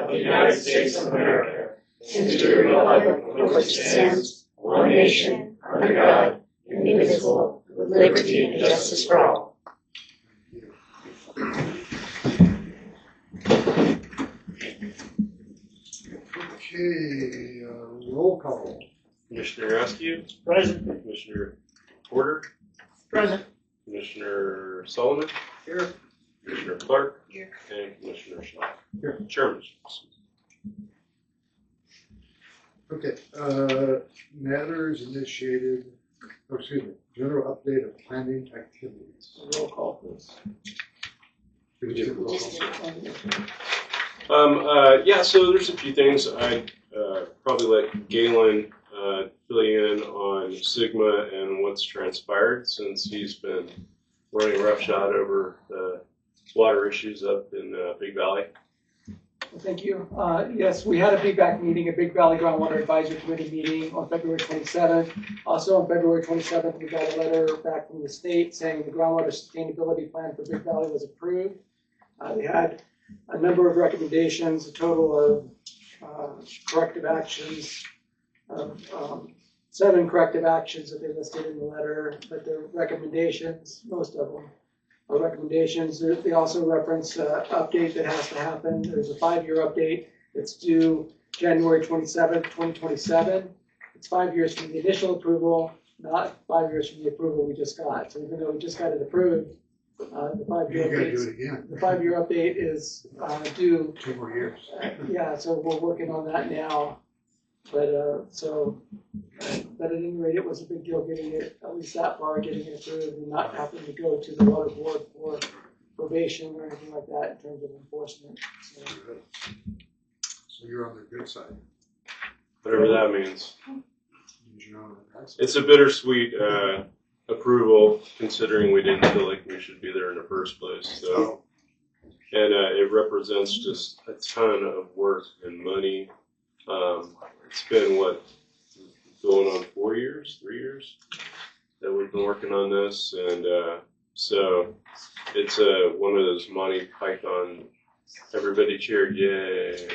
of the United States of America, and to the republic for which it stands, one nation, under God, indivisible, with liberty and justice for all. Okay, roll call. Commissioner Askew? Present. Commissioner Porter? Present. Commissioner Solomon? Here. Commissioner Clark? Here. And Commissioner Schleck? Here. Chairman. Okay, matters initiated, general update of planning activities. Roll call, please. We just did roll call. Yeah, so there's a few things. I'd probably let Galen fill you in on Sigma and what's transpired since he's been running roughshod over the water issues up in Big Valley. Well, thank you. Yes, we had a feedback meeting, a Big Valley Groundwater Advisory Committee meeting on February 27th. Also on February 27th, we got a letter back from the state saying the groundwater sustainability plan for Big Valley was approved. They had a number of recommendations, a total of corrective actions, 7 corrective actions that they listed in the letter, but the recommendations, most of them are recommendations. They also reference an update that has to happen. There's a 5-year update that's due January 27th, 2027. It's 5 years from the initial approval, not 5 years from the approval we just got. So even though we just got it approved, the 5-year You gotta update. do it again. The 5-year update is due. 2 more years. Yeah, so we're working on that now. But at any rate, it was a big deal getting it, at least that far, getting it approved and not having to go to the water board for probation or anything like that in terms of enforcement. So you're on the good side. Whatever that means. You're on the bad side. It's a bittersweet approval considering we didn't feel like we should be there in the first place. So, and it represents just a ton of work and money. It's been going on 4 years, 3 years that we've been working on this, and so it's one of those Monty Python, everybody cheered, yay!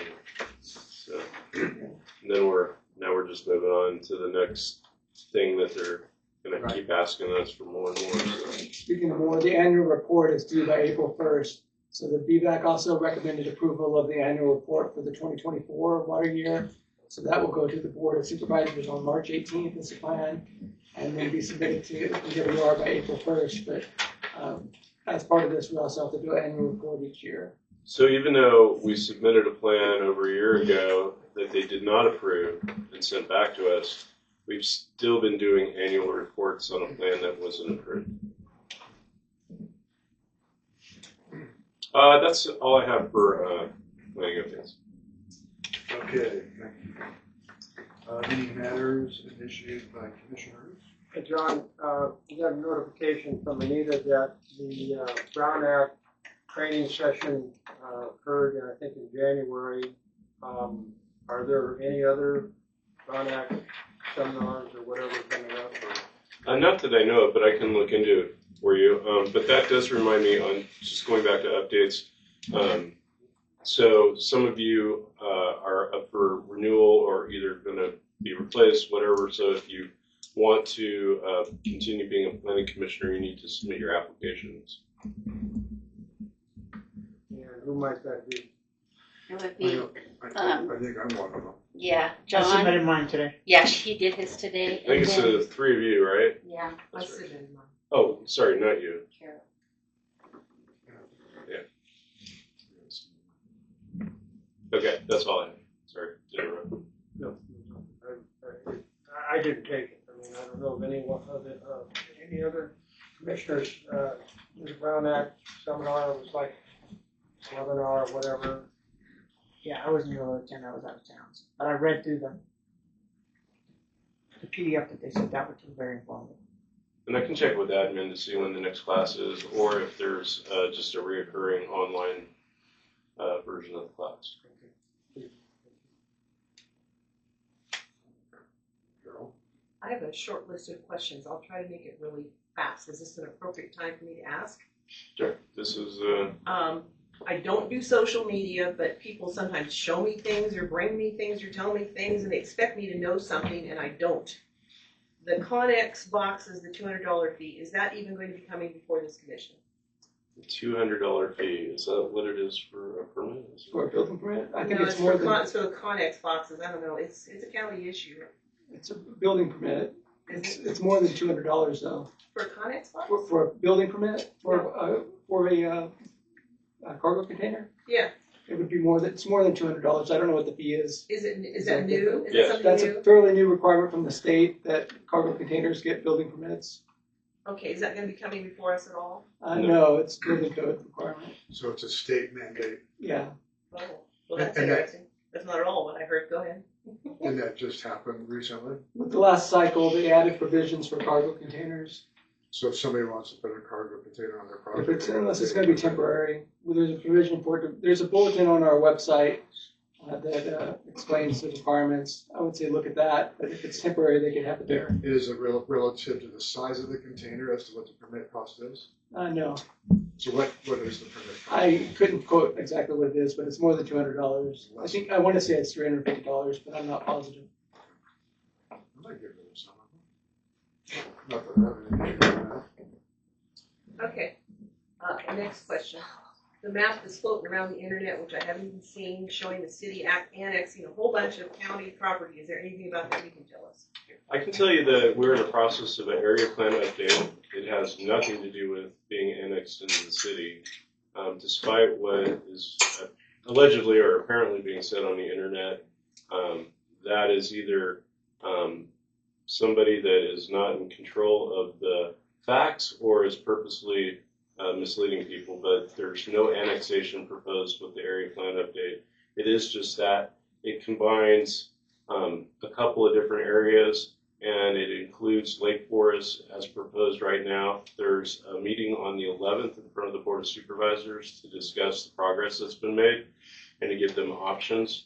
So, and then we're just moving on to the next thing that they're gonna keep asking us for more and more. So. Speaking of more, the annual report is due by April 1st. So the BVAC also recommended approval of the annual report for the 2024 water year. So that will go to the Board of Supervisors on March 18th is the plan, and then be submitted to DWR by April 1st. But as part of this, we also have to do an annual report each year. So even though we submitted a plan over a year ago that they did not approve and sent back to us, we've still been doing annual reports on a plan that wasn't approved. That's all I have for planning updates. Okay, thank you. Any matters initiated by commissioners? Hey, John, we got a notification from Anita that the Brown Act training session occurred, I think, in January. Are there any other Brown Act seminars or whatever coming up? Not that I know of, but I can look into it for you. But that does remind me, on just going back to updates, so some of you are up for renewal or either going to be replaced, whatever. So if you want to continue being a planning commissioner, you need to submit your applications. And who might that be? It would be, I think I'm one of them. yeah, I John. submitted mine today. Yeah, he did his today. I think it's then, the 3 of you, right? yeah, That's I right. submitted mine. Oh, sorry, not you. Carol. Okay, that's all I have. Sorry, to interrupt. No, I didn't take it. I mean, I don't know of any other commissioners. The Brown Act seminar was like webinar or whatever. Yeah, I wasn't able to attend. I was out of town. But I read through the PDF that they sent out, which was very informative. And I can check with admin to see when the next class is, or if there's just a reoccurring online version of the class. Carol? I have a short list of questions. I'll try to make it really fast. Is this an appropriate time for me to ask? Sure. This is I don't do social media, but people sometimes show me things or bring me things or tell me things and they expect me to know something and I don't. The Connex box is the $200 fee. Is that even going to be coming before this commission? $200 fee, is that what it is for a permit? Is it- For a building permit, I think No, it's more than, it's for the Connex boxes. I don't know. It's a county issue. it's a building permit. It's more than $200 though. For a Connex box? For a building permit, for a cargo container, Yeah. it would be it's more than $200. I don't know what the fee is. Is that new? Is Yes. it something That's new? a fairly new requirement from the state that cargo containers get building permits. Okay, is that gonna be coming before us at all? No, it's building code requirement. So it's a state mandate. Yeah, Oh, well, that's And that- interesting. That's not at all what I heard. Go ahead. Did that just happen recently? with the last cycle, they added provisions for cargo containers. So if somebody wants to put a cargo container on their property. Unless it's gonna be temporary, well, there's a provision for it. There's a bulletin on our website that explains the requirements. I would say look at that, but if it's temporary, they can have it there. Is it relative to the size of the container as to what the permit cost is? No, So what is the permit cost? I couldn't quote exactly what it is, but it's more than $200. I want to say it's $350, but I'm not positive. I might give it some of them. Not that I have anything to do with that. Okay. Next question. The map that's floating around the internet, which I haven't even seen, showing the city annexing a whole bunch of county property. Is there anything about that you can tell us? I can tell you that we're in the process of an area plan update. It has nothing to do with being annexed into the city, despite what is allegedly or apparently being said on the internet. That is either somebody that is not in control of the facts or is purposely misleading people, but there's no annexation proposed with the area plan update. It is just that it combines a couple of different areas and it includes Lake Forest as proposed right now. There's a meeting on the 11th in front of the Board of Supervisors to discuss the progress that's been made and to give them options.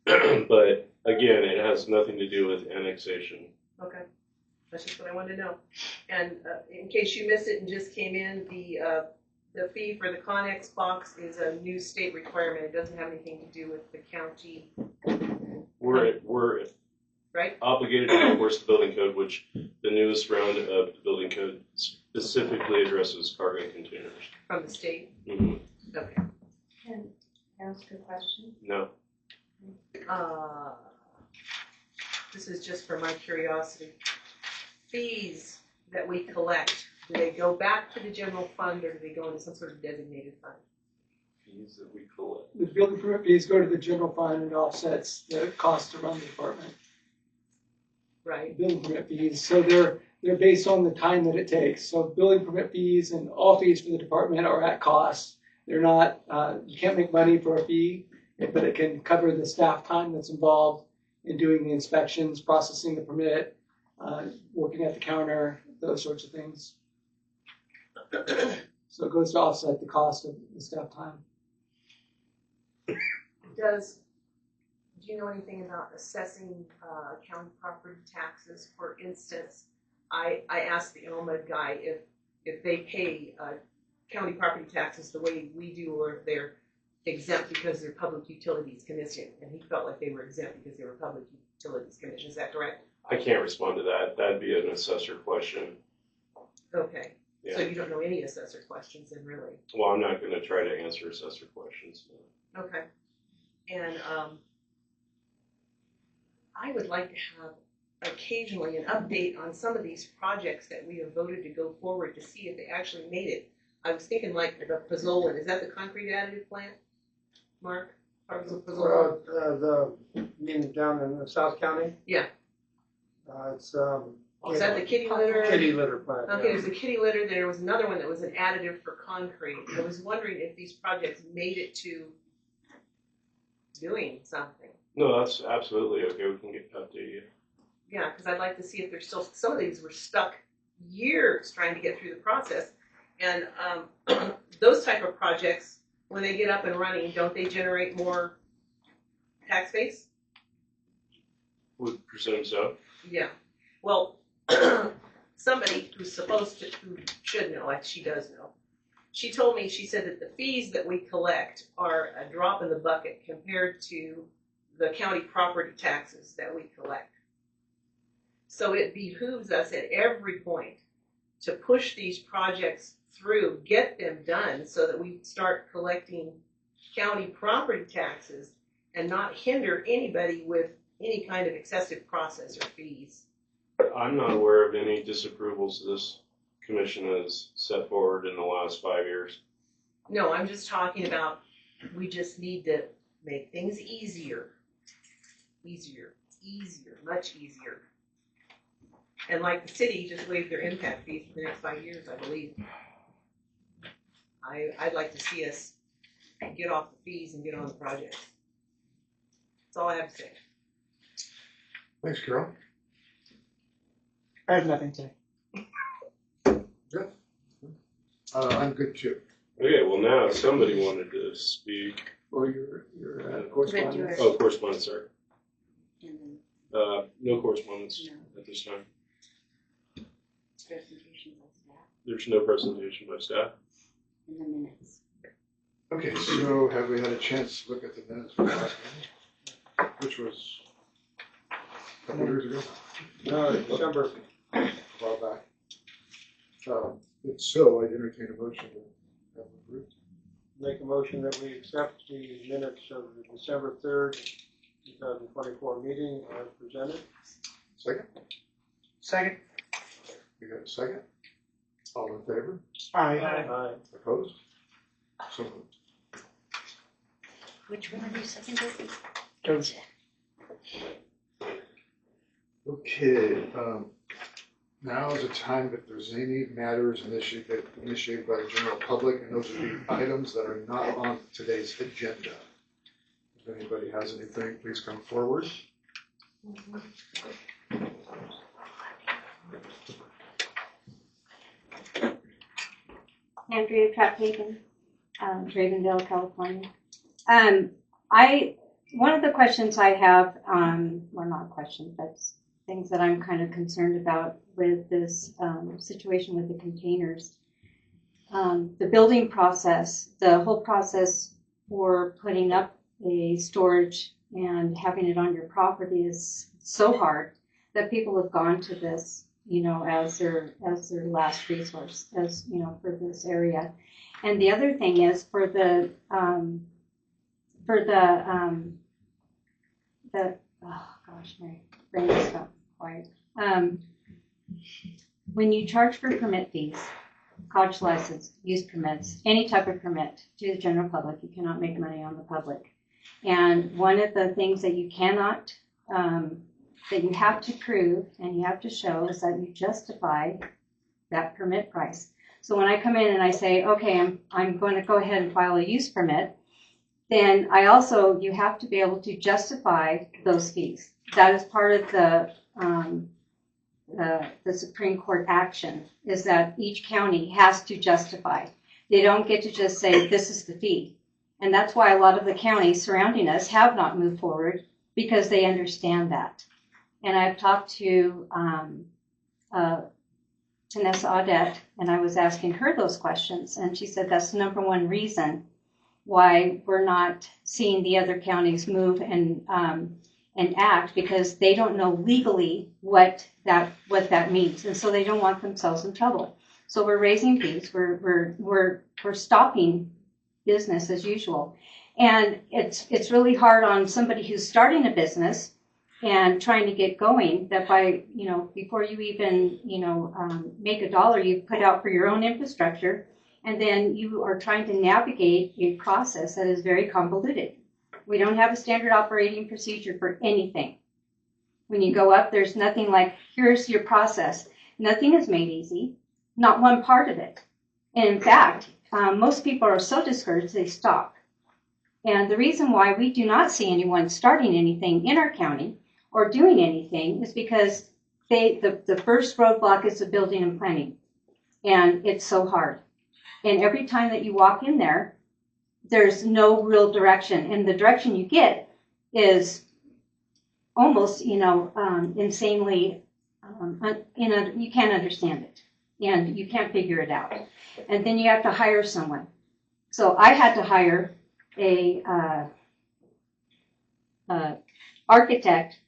But again, it has nothing to do with annexation. Okay. That's just what I wanted to know. And in case you missed it and just came in, the fee for the Connex box is a new state requirement. It doesn't have anything to do with the county, We're right? obligated to enforce the building code, which the newest round of the building code specifically addresses cargo containers. From the state? Mm-hmm. Okay. Can I ask a question? No, This is just for my curiosity. Fees that we collect, do they go back to the general fund or do they go into some sort of designated fund? fees that we collect. The building permit fees go to the general fund and offsets the cost to run the department. Right? Building permit fees, so they're based on the time that it takes. So building permit fees and all fees for the department are at cost. They're not, you can't make money for a fee, but it can cover the staff time that's involved in doing the inspections, processing the permit, working at the counter, those sorts of things. So it goes to offset the cost of the staff time. Do you know anything about assessing county property taxes? For instance, I asked the Elmwood guy if they pay county property taxes the way we do, or if they're exempt because they're Public Utilities Commission, and he felt like they were exempt because they were Public Utilities Commission. Is that correct? I can't respond to that. That'd be an assessor question. Okay. Yeah. So you don't know any assessor questions then, really? Well, I'm not going to try to answer assessor questions. Okay. And I would like to have occasionally an update on some of these projects that we have voted to go forward to see if they actually made it. I was thinking like the Pizzolan. Is that the concrete additive plant, Mark? Or was it Pizzolan? You mean down in South County? Yeah. It's, Is that the kitty litter? kitty litter plant. Okay, there's a kitty litter. There was another one that was an additive for concrete. I was wondering if these projects made it to doing something. No, that's absolutely okay. We can update you. Yeah, because I'd like to see if there's still, some of these were stuck years trying to get through the process. And those type of projects, when they get up and running, don't they generate more tax base? Would presume so. Yeah. Well, somebody who's supposed to, who should know, like she does know, she told me, she said that the fees that we collect are a drop in the bucket compared to the county property taxes that we collect. So it behooves us at every point to push these projects through, get them done so that we start collecting county property taxes and not hinder anybody with any kind of excessive process or fees. I'm not aware of any disapprovals this commission has set forward in the last 5 years. No, I'm just talking about, we just need to make things easier. Easier, much easier. And like the city just waived their impact fees for the next 5 years, I believe. I'd like to see us get off the fees and get on the project. That's all I have to say. Thanks, Carol. I have nothing to. Good. I'm good too. Okay, well now somebody wanted to speak. Well, you're correspondence. Oh, correspondence, sorry. And then No correspondence No. at this time. presentation of that There's no presentation by staff. in the minutes. Okay, so have we had a chance to look at the minutes from last meeting? Which was a couple years ago? No, December. A while back. If so, I'd entertain a motion to have it approved. Make a motion that we accept the minutes of the December 3rd, 2024 meeting as presented. Second? Second. We got a second? All in favor? Aye. Aye. Opposed? So moved. Which one of you seconded? Those. Okay, now is a time if there's any matters initiated by the general public, and those would be items that are not on today's agenda. If anybody has anything, please come forward. Andrea Traphagen, Ravendale, California. One of the questions I have, well, not questions, but things that I'm kind of concerned about with this situation with the containers. The building process, the whole process for putting up a storage and having it on your property is so hard that people have gone to this, as their last resource, for this area. And the other thing is for the oh gosh, my brain is not quiet. When you charge for permit fees, college license, use permits, any type of permit to the general public, you cannot make money on the public. And one of the things that you cannot, that you have to prove and you have to show is that you justify that permit price. So when I come in and I say, okay, I'm going to go ahead and file a use permit, then you have to be able to justify those fees. That is part of the Supreme Court action, is that each county has to justify. They don't get to just say, this is the fee. And that's why a lot of the counties surrounding us have not moved forward, because they understand that. And I've talked to Vanessa Audette, and I was asking her those questions, and she said that's the number one reason why we're not seeing the other counties move and act, because they don't know legally what that means, and so they don't want themselves in trouble. So we're raising fees. We're stopping business as usual, and it's really hard on somebody who's starting a business and trying to get going, that by, before you even, make a dollar, you put out for your own infrastructure, and then you are trying to navigate a process that is very convoluted. We don't have a standard operating procedure for anything. When you go up, there's nothing like, here's your process. Nothing is made easy, not one part of it. And in fact, most people are so discouraged they stop. And the reason why we do not see anyone starting anything in our county or doing anything is because the first roadblock is the building and planning. And it's so hard. And every time that you walk in there, there's no real direction. And the direction you get is almost, insanely, you can't understand it. and you can't figure it out. And then you have to hire someone. So I had to hire a architect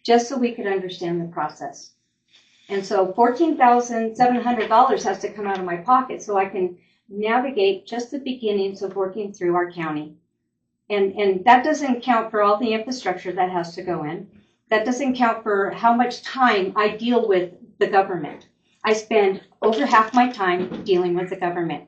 just so we could understand the process. And so $14,700 has to come out of my pocket so I can navigate just the beginnings of working through our county. And that doesn't count for all the infrastructure that has to go in. That doesn't count for how much time I deal with the government. I spend over half my time dealing with the government.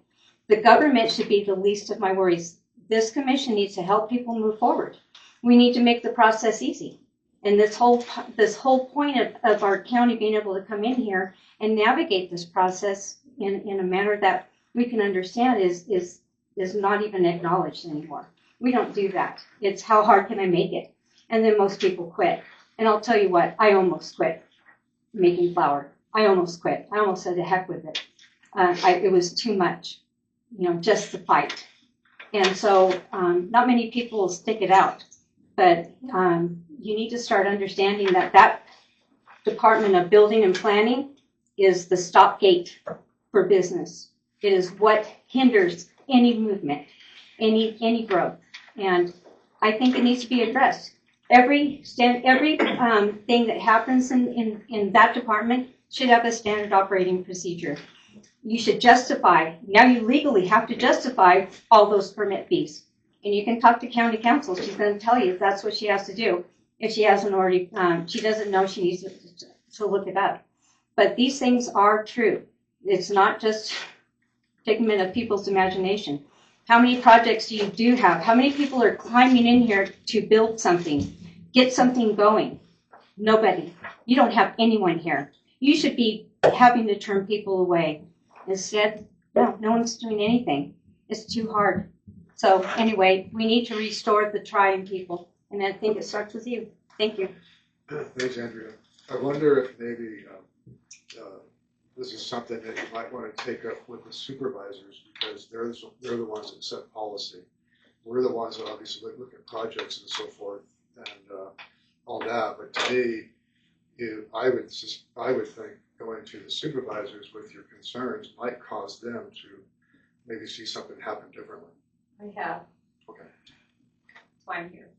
The government should be the least of my worries. This commission needs to help people move forward. We need to make the process easy. And this whole point of our county being able to come in here and navigate this process in a manner that we can understand is not even acknowledged anymore. We don't do that. It's how hard can I make it? And then most people quit. And I'll tell you what, I almost quit making flour. I almost quit. I almost said the heck with it. It was too much, just the fight. And so not many people will stick it out. But you need to start understanding that Department of Building and Planning is the stop gate for business. It is what hinders any movement, any growth. And I think it needs to be addressed. Every thing that happens in that department should have a standard operating procedure. You should justify, now you legally have to justify all those permit fees. And you can talk to county council. She's going to tell you if that's what she has to do. If she hasn't already, she doesn't know, she needs to look it up. But these things are true. It's not just figment of people's imagination. How many projects do you have? How many people are climbing in here to build something, get something going? Nobody. You don't have anyone here. You should be having to turn people away. Instead, no one's doing anything. It's too hard. So anyway, we need to restore the trying people, and I think it starts with you. Thank you. Thanks, Andrea. I wonder if maybe this is something that you might want to take up with the supervisors, because they're the ones that set policy. We're the ones that obviously look at projects and so forth and all that. But to me, I would think going to the supervisors with your concerns might cause them to maybe see something happen differently. I have. Okay. That's why I'm here.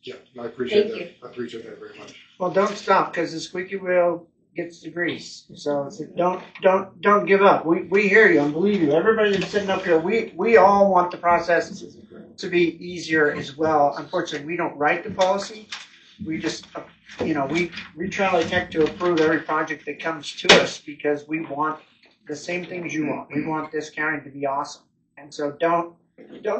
Yeah, I appreciate Thank that. I appreciate that very much. Well, don't stop, because the squeaky wheel gets the grease. So don't give up. We hear you and believe you. Everybody that's sitting up here, we all want the process to be easier as well. Unfortunately, we don't write the policy. We just, we try like heck to approve every project that comes to us because we want the same things you want. We want this county to be awesome. And so don't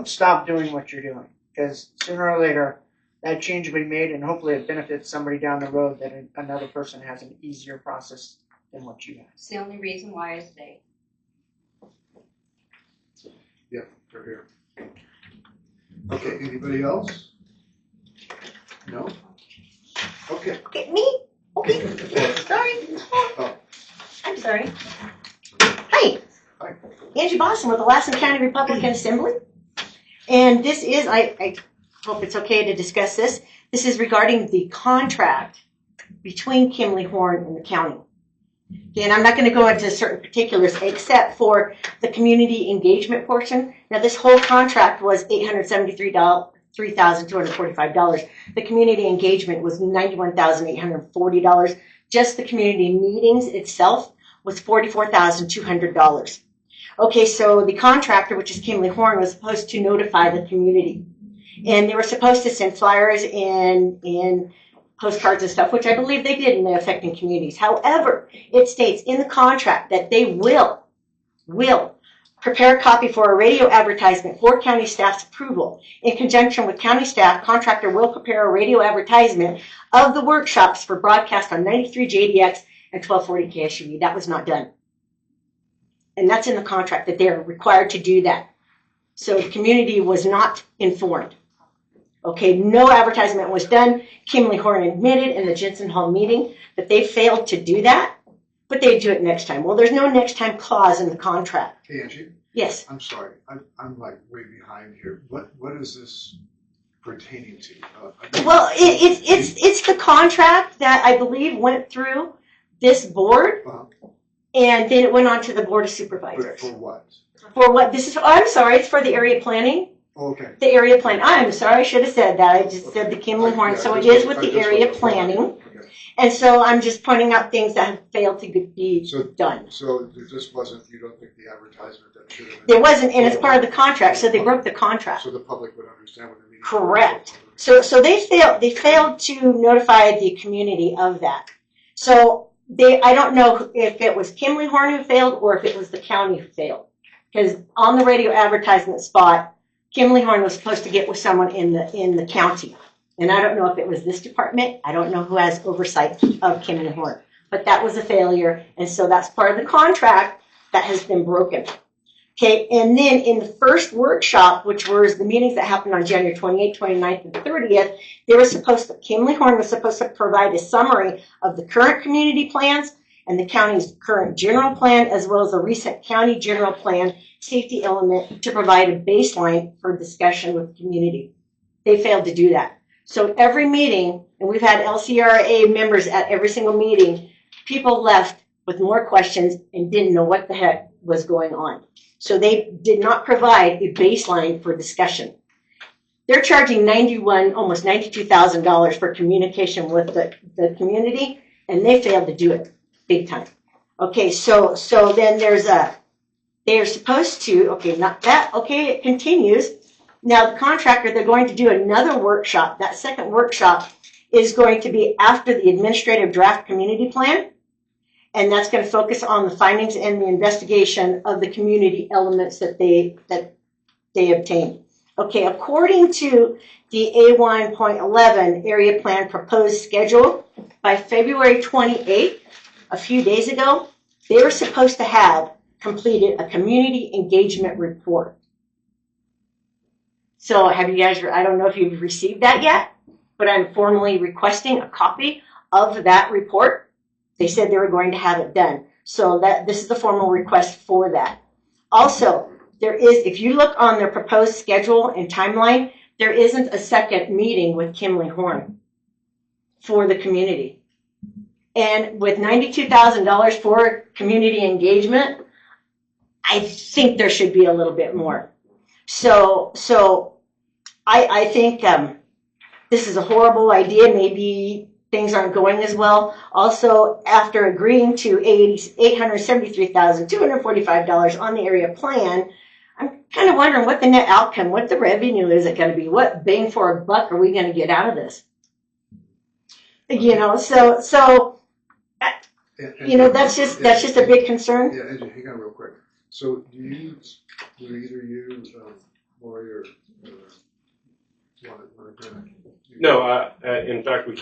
stop doing what you're doing, because sooner or later that change will be made, and hopefully it benefits somebody down the road that another person has an easier process than what you have. It's the only reason why I stay. Yeah, they're here. Okay, anybody else? No? Okay. Okay, me? Okay, sorry. Oh. I'm sorry. Hi. Hi. Angie Boston with the Lassen County Republican Assembly. And this is, I hope it's okay to discuss this. This is regarding the contract between Kimley Horn and the county. And I'm not going to go into certain particulars except for the community engagement portion. Now, this whole contract was $3,245. The community engagement was $91,840. Just the community meetings itself was $44,200. Okay, so the contractor, which is Kimley Horn, was supposed to notify the community. And they were supposed to send flyers and postcards and stuff, which I believe they did in the affecting communities. However, it states in the contract that they will prepare a copy for a radio advertisement for county staff's approval. In conjunction with county staff, contractor will prepare a radio advertisement of the workshops for broadcast on 93 JDX and 1240 KSUE. That was not done. And that's in the contract that they're required to do that. So the community was not informed. Okay, no advertisement was done. Kimley Horn admitted in the Jensen Hall meeting that they failed to do that, but they'd do it next time. Well, there's no next time clause in the contract. Hey, Angie. Yes. I'm sorry. I'm like way behind here. What is this pertaining to? Well, it's the contract that I believe went through this board. Uh-huh. And then it went on to the Board of But Supervisors. for what? For what, this is, oh, I'm sorry, it's for the area planning. Okay. The area plan, I'm sorry, I should have said that, I just said the Kimley Horn, so it is with the area planning. Okay. And so I'm just pointing out things that have failed to be done. So there just wasn't, you don't think the advertisement that should have been. There wasn't, and it's part of the contract, so they broke the contract. So the public would understand what the meeting. Correct. So they failed to notify the community of that. So I don't know if it was Kimley Horn who failed or if it was the county who failed. Because on the radio advertisement spot, Kimley Horn was supposed to get with someone in the county. And I don't know if it was this department. I don't know who has oversight of Kimley Horn. But that was a failure, and so that's part of the contract that has been broken. Okay, and then in the first workshop, which was the meetings that happened on January 28th, 29th, and 30th, Kimley Horn was supposed to provide a summary of the current community plans and the county's current general plan, as well as a recent county general plan safety element to provide a baseline for discussion with the community. They failed to do that. So every meeting, and we've had LCRA members at every single meeting, people left with more questions and didn't know what the heck was going on. So they did not provide a baseline for discussion. They're charging almost $92,000 for communication with the community, and they failed to do it big time. Okay, so then they are supposed to, okay, not that, okay, it continues. Now the contractor, they're going to do another workshop. That second workshop is going to be after the administrative draft community plan. And that's going to focus on the findings and the investigation of the community elements that they obtained. Okay, according to the A1.11 area plan proposed schedule, by February 28th, a few days ago, they were supposed to have completed a community engagement report. So have you guys, I don't know if you've received that yet, but I'm formally requesting a copy of that report. They said they were going to have it done. So this is the formal request for that. Also, if you look on their proposed schedule and timeline, there isn't a second meeting with Kimley Horn for the community. And with $92,000 for community engagement, I think there should be a little bit more. So I think this is a horrible idea. Maybe things aren't going as well. Also, after agreeing to $873,245 on the area plan, I'm kind of wondering what the net outcome, what the revenue is it going to be? What bang for a buck are we going to get out of this? You know, that's just a big concern. Yeah, Angie, hang on real quick. So do either you or your want to No, in fact, we can't.